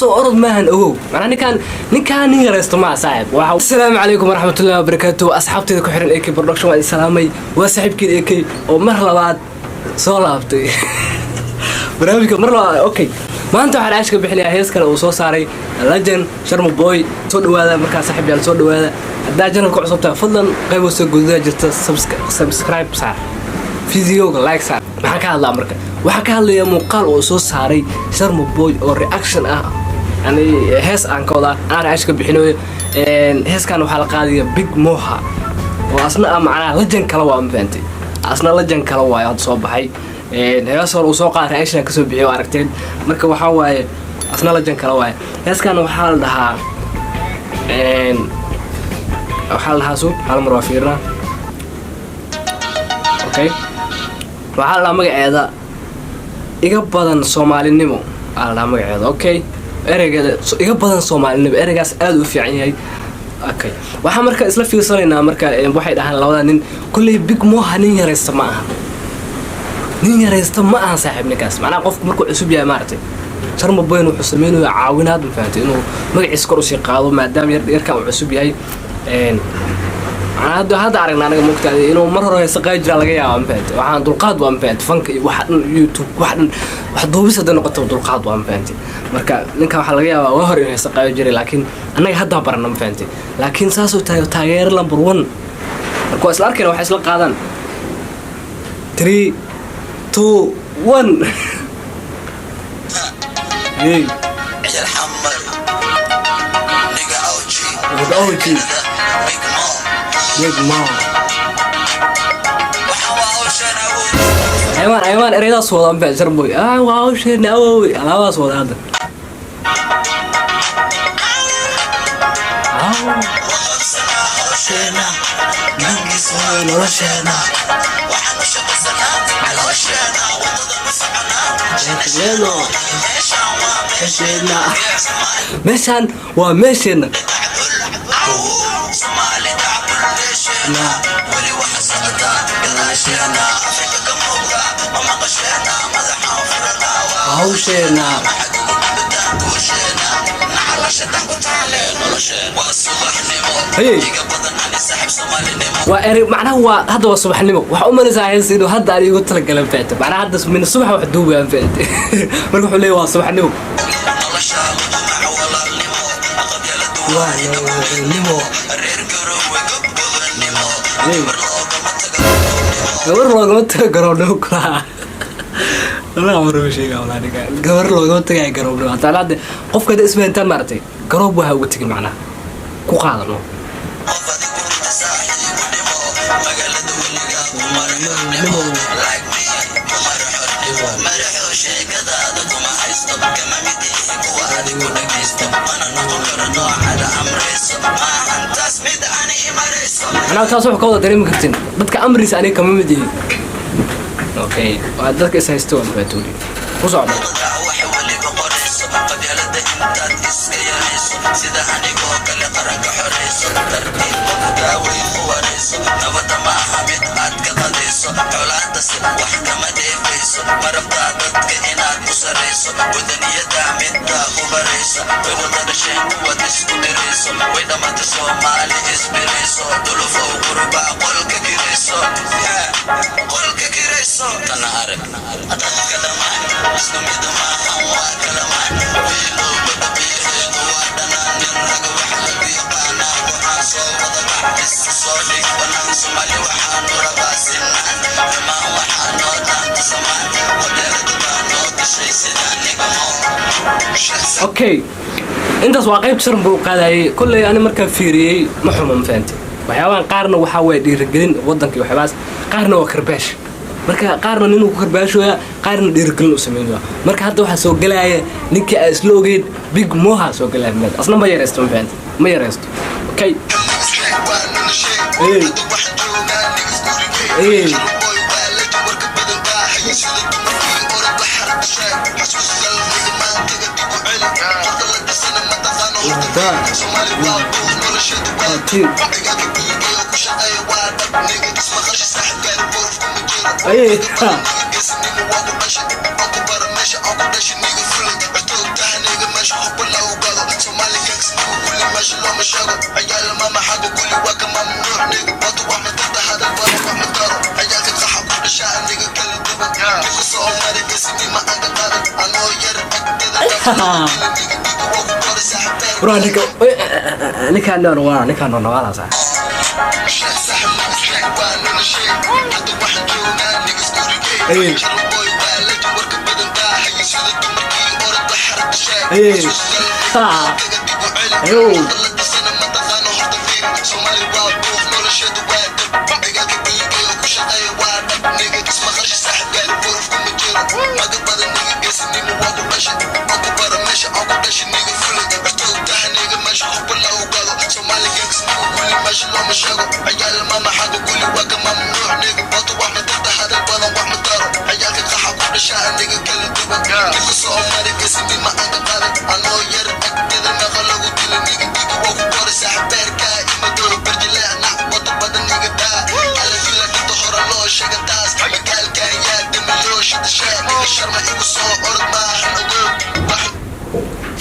soo orod maahan ogow macna ninkaan nin yareysto ma saaxib assalaamu calaykum waraxmatullaahi wabarakaatuh asxaabteeda ku xiran AK production waa salaamay waa saaxiibkii AK oo mar labaad soo laabtay barnaamijka mar labaad okay maanta waxaan aashka bixinayaa hees kale oo soo saaray Legend Sharma Boy soo dhawaada markaa saaxiib yaal soo dhawaada hadaa channelka cusub tahay fadlan qayb soo gudaha jirta subscribe saar videoga like saar maxaa ka hadlaa marka waxa ka hadlaya muuqaal oo soo saaray Sharma Boy oo reaction ah يعني هيس أنكودا أنا عايش كبحنوي هيس كان وحال قاضي بيج موها وأصلا معنا لجن كلوا مفنتي أصلا لجن كلوا يا صوب حي هيس وسوق عايشنا كسب بيعوا عرفتين مركب وحواي أصلا لجن كلوا هيس كان وحال لها وحال لها سوق حال مروفيرنا أوكي وحال لها مقعدة إيجابا صومالي نمو على مقعدة أوكي erayga iga badan Soomaaliyeed eraygaas aad u fiican yahay okay waxa marka isla fiirsanayna marka waxay dhahaan labada nin kulli big moha nin yareysta ma aha saaxiibnikaas macna qofku markuu cusub yahay maartay Sharma Boy wuxuu sameeyay caawinaad ma fahanteen inuu magaciisa kor u sii qaado maadaama yarka uu cusub yahay هذا عرقنا أنا مقتنع إنه مرة يسقى laga yaabaa mafahanti waxaan dulqaad waan mafahanti fanka iyo waxan YouTube wax duubis hadana qoto dulqaad waan mafahanti marka ninka waxa laga yaabaa waa hor inuu yasqaa jiray laakiin anaga hadda barana mafahanti laakiin saasoo taageer number 1 marka isla arkayna waxa isla qaadan 3 2 1 hey OG Big Mom. أيوان أريد أصوات أم فاجر بوي واو شيء ناوي أنا أصوات هذا مشان ومشينا ولي وحسنتا قلاشينا أفريقا كموغا وما قشينا مدحا وفرنا وهوشينا نحلا شدح قطالين ولشين والصبح نمو يقا بدن عني ساحب صومالي نمو وإري معناه هو هذا هو الصبح نمو وحوما نساعي سيدو هذا اللي قلت لك قلم فاتح معناه هذا من الصبح وحدوبي أم فاتح مركو حليه هو الصبح نمو نلشا وضمع ولا النمو أقب يلدو نمو الرير قرو gabar looga tago garoobno kala la amro sheega walaaliga gabar looga tagay garoobno talaade qofka ismeenta martay garoob waxa uu tagay macna ku qaadano أنا أتصور كودا دريم كرتين بدك أمريس أنا كم مدي أوكي وعندك إسهستون بتقولي وصعب اوكي انت واقعي بشرم بوقاداي كل انا marka fiiriyay ma xuman faanti waxyaaban qaarna waxa way dhiirigelin wadanka waxbaas qaarna waa karbash marka qaarna inuu ku karbaasho qaarna dhiirigelin u sameeyo marka hadda waxa soo galaya ninkii ay isla ogeed big moha soo galay mid asna ma yareysto faanti ma yareysto okay bro ninkaan noolaa sax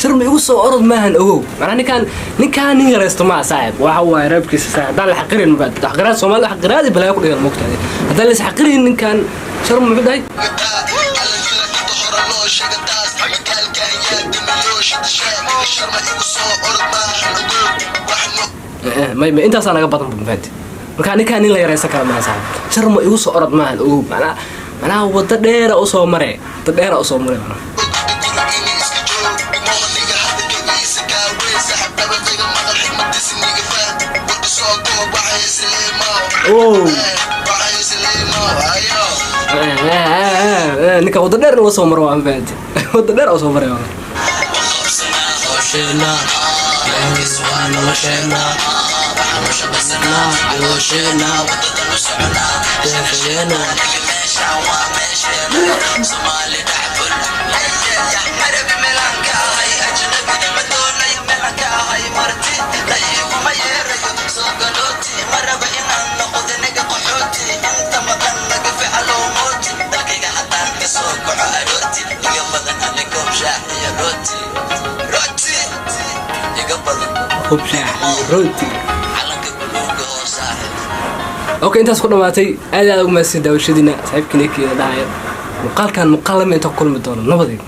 شرم يوصل أرض ماهن أوه أنا نكان نيرست مع صاحب وهو يربك صاحب ده الحقيرين بعد تحقيرات سومال الحقيرات بلا يقول المقتدي هذا اللي حقيرين إن كان شرم بداي ما أنت أصلا قبضت بمفاتي كان نيلا يرست كلام مع صاحب شرم يوصل أرض ماهن أوه أنا هو تدير أصلا مرة أنا ninka wada dheer loo soo maro waan fahanti wada dheer oo soo maray waan روتي اوكي انت اسكو دماتي aad ugu maasii daawashadina saaxiibkii kii dhacay muqaalkan muqaalama inta kulmi doono nabadii